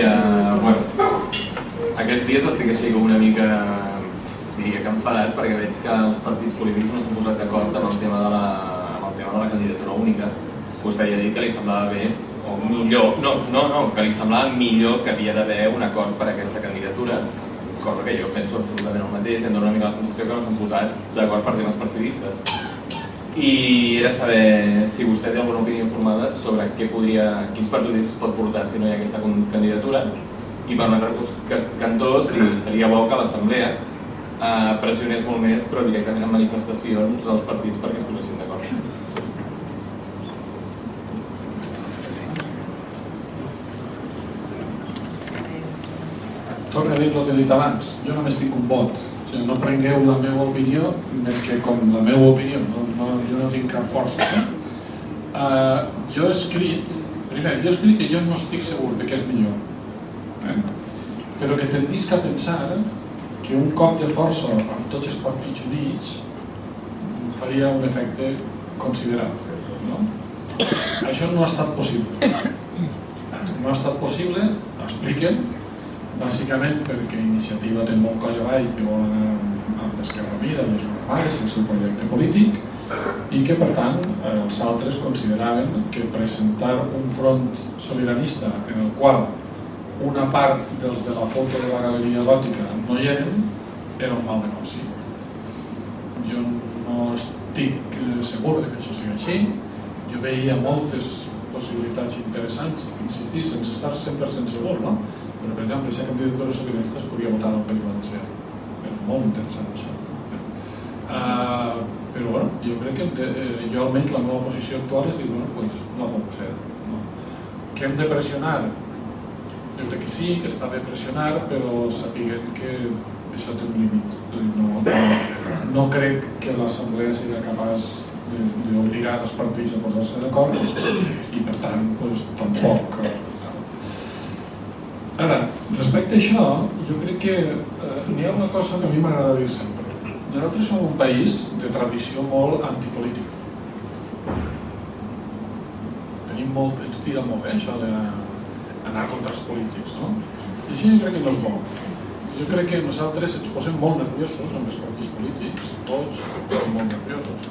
Bueno, aquests dies estic així com una mica, diria que enfadat, perquè veig que els partits polítics no s'han posat d'acord amb el tema de la candidatura única. Vostè ja ha dit que li semblava bé, o millor, que li semblava millor que havia d'haver un acord per a aquesta candidatura, cosa que jo penso absolutament el mateix, em dona una mica la sensació que no s'han posat d'acord per temes partidistes. I era saber si vostè té alguna opinió informada sobre quins perjudicis pot portar si no hi ha aquesta candidatura, i per un altre cantó, si seria bo que l'Assemblea pressionés molt més, però directament en manifestacions, als partits perquè es posessin d'acord. Torno a dir el que he dit abans, jo només tinc un vot, o sigui, no prengueu la meva opinió més que com la meva opinió, jo no tinc cap força. Jo he escrit que jo no estic segur de què és millor, però que tendisc a pensar que un cop de força amb tots els partits units faria un efecte considerable. Això no ha estat possible. No ha estat possible, expliquen, bàsicament perquè Iniciativa té molt coll avall que vol anar amb l'Esquerra Unida i els Normals, el seu projecte polític, i que per tant els altres consideraven que presentar un front sobiranista en el qual una part dels de la foto de la galeria gòtica no hi eren, era un mal negoci. Jo no estic segur que això sigui així, jo veia moltes possibilitats interessants, insistir, sense estar 100% segur, no? Però, per exemple, si la candidatura sobiranista es podria votar al País Valencià. Era molt interessant això. Però, bueno, jo crec que jo almenys la meva posició actual és dir, bueno, doncs no pot ser. Que hem de pressionar? Jo crec que sí, que està bé pressionar, però sapiguem que això té un límit. No crec que l'Assemblea sigui capaç d'obligar els partits a posar-se d'acord i, per tant, tampoc. Ara, respecte a això, jo crec que n'hi ha una cosa que a mi m'agrada dir sempre. Nosaltres som un país de tradició molt antipolítica. Ens tira molt bé això d'anar contra els polítics, no? I això jo crec que no és bo. Jo crec que nosaltres ens posem molt nerviosos amb els partits polítics, tots som molt nerviosos.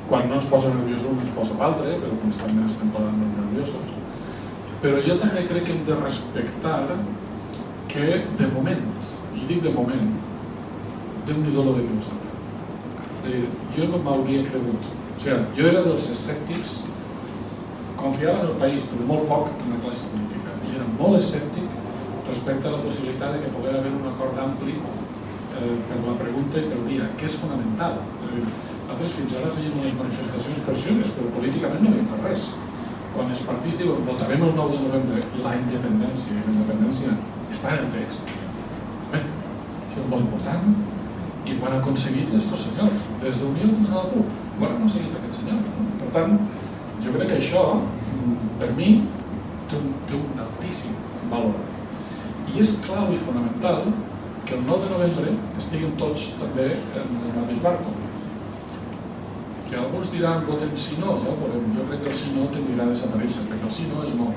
Quan no ens posa nerviós un, ens posa l'altre, però constantment estem posant nerviosos. Però jo també crec que hem de respectar que de moment, i dic de moment, Déu-n'hi-do lo de què ho estan fent. Jo no m'hauria cregut. O sigui, jo era dels escèptics, confiava en el país, però molt poc en la classe política. I era molt escèptic respecte a la possibilitat de que pogués haver un acord ampli per la pregunta i pel dia, que és fonamental. Nosaltres fins ara fèiem unes manifestacions pressiones, però políticament no havíem fet res. Quan els partits diuen votarem el 9 de novembre la independència, i la independència està en el text, això és molt important, i ho han aconseguit aquests senyors, des d'Unió fins a la CUP, ho han aconseguit aquests senyors. Per tant, jo crec que això, per mi, té un altíssim valor. I és clau i fonamental que el 9 de novembre estiguem tots també en el mateix barco. Que alguns diran votem sí no, ja ho veurem. Jo crec que el sí no tendirà a desaparèixer, perquè el sí no és no.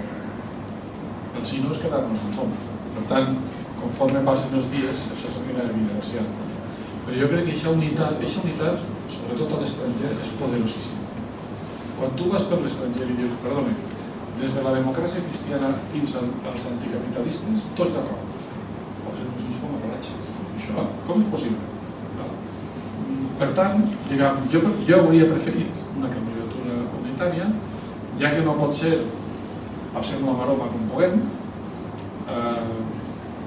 El sí no és quedar-nos on som. Per tant, conforme passen els dies, això s'anirà evidenciant. Però jo crec que aquesta unitat, sobretot a l'estranger, és poderosíssima. Quan tu vas per l'estranger i dius, perdona, des de la democràcia cristiana fins als anticapitalistes, tots d'acord. Posen-nos uns com a coratge. Això, com és possible? Per tant, jo hauria preferit una candidatura unitària, ja que no pot ser, passem la maroma com puguem,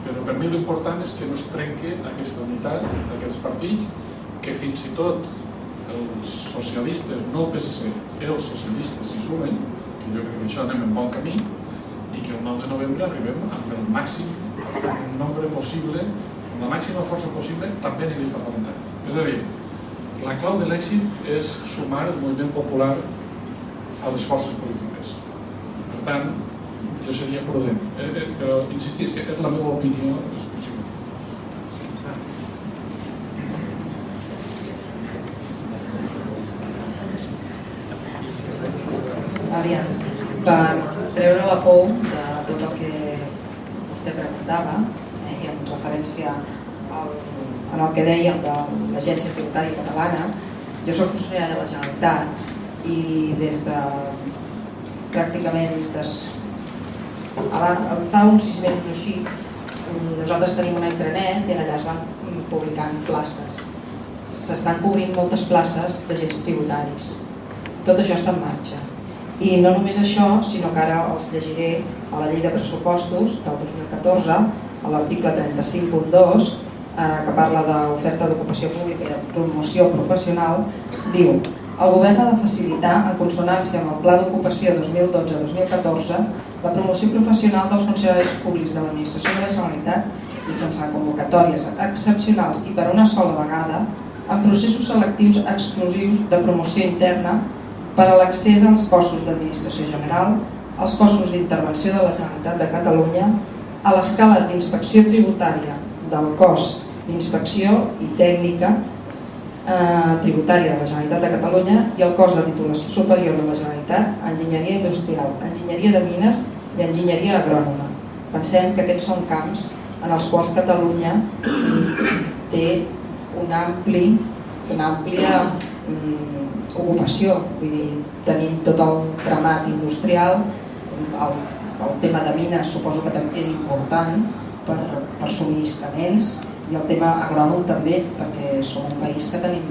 però per mi l'important és que no es trenqui aquesta unitat d'aquests partits, que fins i tot els socialistes, no el PSC, els socialistes s'hi sumen, que jo crec que això anem en bon camí, i que el 9 de novembre arribem amb el màxim nombre possible, amb la màxima força possible, també a nivell parlamentari. És a dir, la clau de l'èxit és sumar el moviment popular a les forces polítiques. Per tant, jo seria prudent, però insistir, que és la meva opinió exclusiva. Aviam, per treure la por de tot el que vostè comentava, i en referència en el que dèiem de l'Agència Tributària Catalana. Jo soc funcionària de la Generalitat i des de pràcticament fa uns 6 mesos o així nosaltres tenim una intranet i allà es van publicant places. S'estan cobrint moltes places d'agents tributaris. Tot això està en marxa. I no només això, sinó que ara els llegiré a la llei de pressupostos del 2014, a l'article 35.2, que parla d'oferta d'ocupació pública i de promoció professional, diu: el govern ha de facilitar, en consonància amb el Pla d'Ocupació 2012-2014, la promoció professional dels funcionaris públics de l'Administració de la Generalitat mitjançant convocatòries excepcionals i per una sola vegada, en processos selectius exclusius de promoció interna per a l'accés als cossos d'administració general, als cossos d'intervenció de la Generalitat de Catalunya, a l'escala d'inspecció tributària del cos d'inspecció i tècnica tributària de la Generalitat de Catalunya i el cos de titulació superior de la Generalitat, enginyeria industrial, enginyeria de mines i enginyeria agrònoma. Pensem que aquests són camps en els quals Catalunya té una àmplia ocupació. Vull dir, tenim tot el tramat industrial, el tema de mines suposo que també és important per subministraments, i el tema agrònom també, perquè som un país que tenim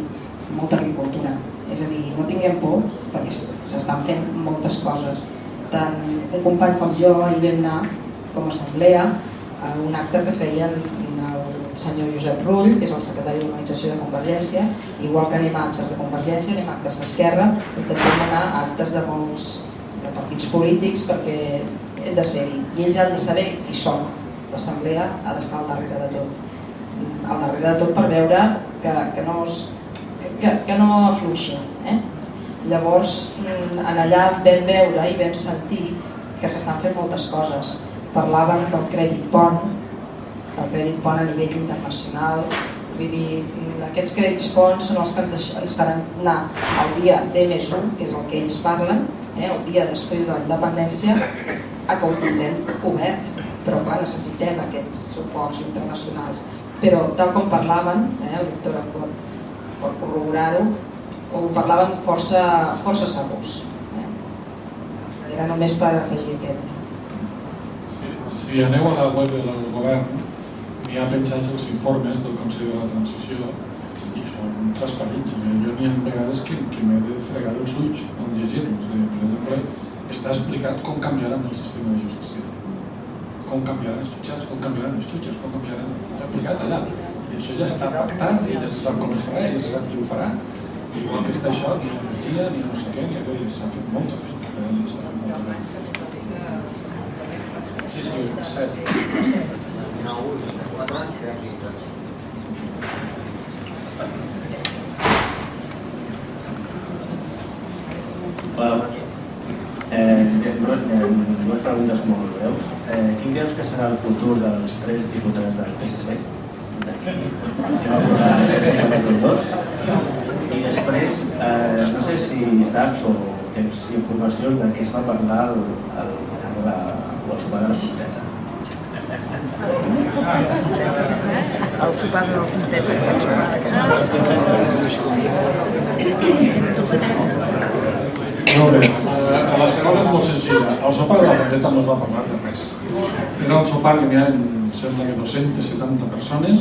molta agricultura. És a dir, no tinguem por, perquè s'estan fent moltes coses. Tant un company com jo ahir vam anar com a assemblea a un acte que feien el senyor Josep Rull, que és el secretari d'Organització de Convergència. Igual que anem a actes de Convergència, anem a actes d'Esquerra, intentem anar a actes de molts partits polítics perquè hem de ser-hi. I ells han de saber qui som. L'assemblea ha d'estar al darrere de tot. Al darrere de tot per veure que no afluixi. Llavors, allà vam veure i vam sentir que s'estan fent moltes coses. Parlaven del crèdit pont a nivell internacional. Vull dir, aquests crèdits ponts són els que ens faran anar al dia D+1, que és el que ells parlen, el dia després de la independència, a que ho tindrem cobert. Però clar, necessitem aquests suports internacionals. Però tal com parlaven, el Víctor pot corroborar-ho, ho parlaven força segurs. Era només per afegir aquest. Si aneu a la web del govern, n'hi ha penjats els informes del Consell de la Transició i són transparents. Jo n'hi ha vegades que m'he de fregar els ulls en llegir-los. Per exemple, està explicat com canviaran el sistema de justícia, com canviaran els jutjats, com canviaran els jutges, com canviaran... Està aplicat allà. I això ja està pactat, i ja se sap com es farà, ja se sap qui ho farà. Igual que està això, ni energia, ni no sé què, ni aquell. S'ha fet molta feina. S'ha fet molta feina. Sí, 7. Dues preguntes molt breus. Quin creus que serà el futur dels 3 diputats del PSC? Que va votar els 2? I després, no sé si saps o tens informacions de què es va parlar al sopar de la Fonteta. El sopar de la Fonteta. Molt bé, a la segona és molt senzilla. Al sopar de la Fonteta no es va parlar de res. Era un sopar que n'hi ha, sembla que 270 persones,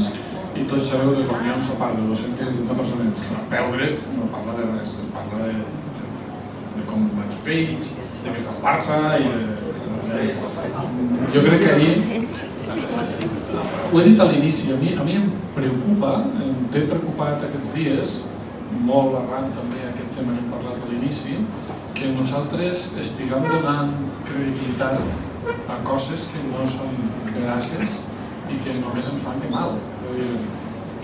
i tots sabeu que quan hi ha un sopar de 270 persones a peu dret no parla de res, es parla de com van els fills, de què fa el Barça i jo crec que ahir, ho he dit a l'inici, a mi em preocupa, em té preocupat aquests dies, molt arran també aquest tema que hem parlat a l'inici, que nosaltres estiguem donant credibilitat a coses que no són veraces i que només ens fan de mal.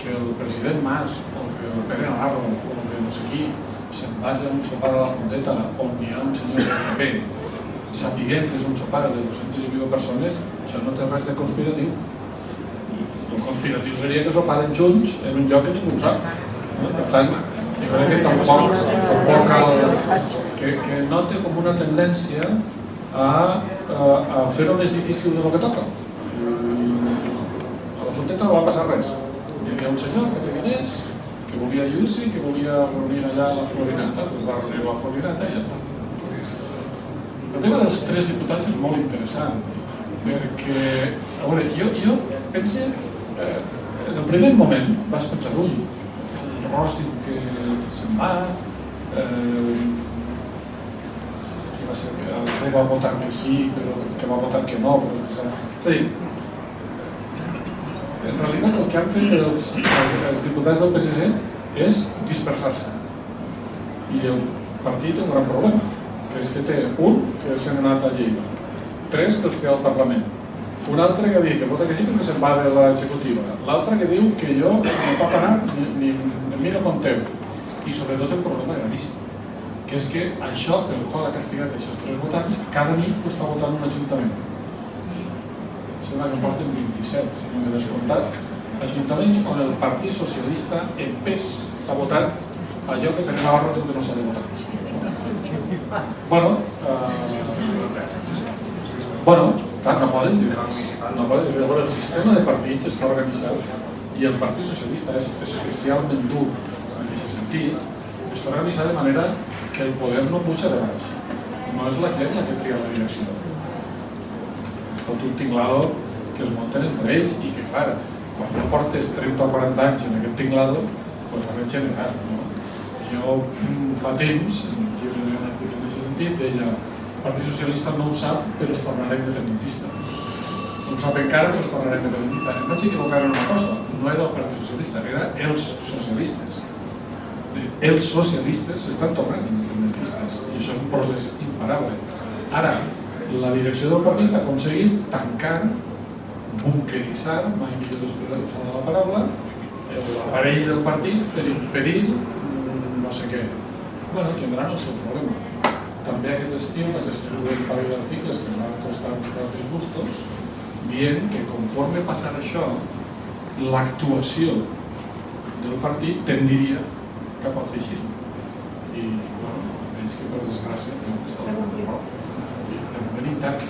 Que el president Mas o que el Pere Navarro o que no sé qui se'n vagi a un sopar a la Fonteta on hi ha un senyor del PP sapiguent que és un sopar de 200 i escaig persones, això no té res de conspiratiu. El conspiratiu seria que soparen junts en un lloc que ningú ho sap. Per tant, jo crec que tampoc cal que note com una tendència a fer-ho més difícil del que toca. Al Fonteta no va passar res. Hi havia un senyor que té diners, que volia lluir-se i que volia reunir allà a la Florinata, doncs va reunir a la Florinata i ja està. El tema dels 3 diputats és molt interessant, perquè, a veure, jo penso, en el primer moment vas pensar, ui, Ros diu que se'n va, algú va votar que sí, però que va votar que no, és a dir, en realitat el que han fet els diputats del PSC és dispersar-se. I el partit té un gran problema, que és que té un que s'ha anat a Lleida, 3 que els té al Parlament, un altre que diu que vota que sí perquè se'n va de l'executiva, l'altre que diu que jo no toca anar ni no compteu, i sobretot un problema gravíssim, que és que això pel qual ha castigat aquests 3 votants cada nit ho està votant un ajuntament. Sembla que en porten 27, si no m'he descomptat, ajuntaments on el Partit Socialista en pes ha votat allò que per Navarro diu que no s'ha de votar. Clar, no poden dir, el sistema de partits està organitzat i el Partit Socialista és especialment dur en aquest sentit, està organitzat de manera que el poder no puja de baix. No és la gent la que tria la direcció. És tot un tinglado que es munten entre ells i que, clar, quan ja portes 30 o 40 anys en aquest tinglado, doncs ha generat. Jo fa temps, en aquest sentit, deia el Partit Socialista no ho sap, però es tornarà independentista. No ho sap encara, però es tornarà independentista. Em vaig equivocar en una cosa, no era el Partit Socialista, eren els socialistes. Els socialistes estan tornant independentistes i això és un procés imparable. Ara, la direcció del partit ha aconseguit tancar, bunqueritzar, mai millor usada la paraula, l'aparell del partit per impedir no sé què. Bueno, tindran el seu problema. També aquest estiu vaig escriure un parell d'articles que em van costar uns quants disgustos dient que conforme passar això, l'actuació del partit tendiria cap al feixisme. I, bueno, veig que per desgràcia, de moment intern.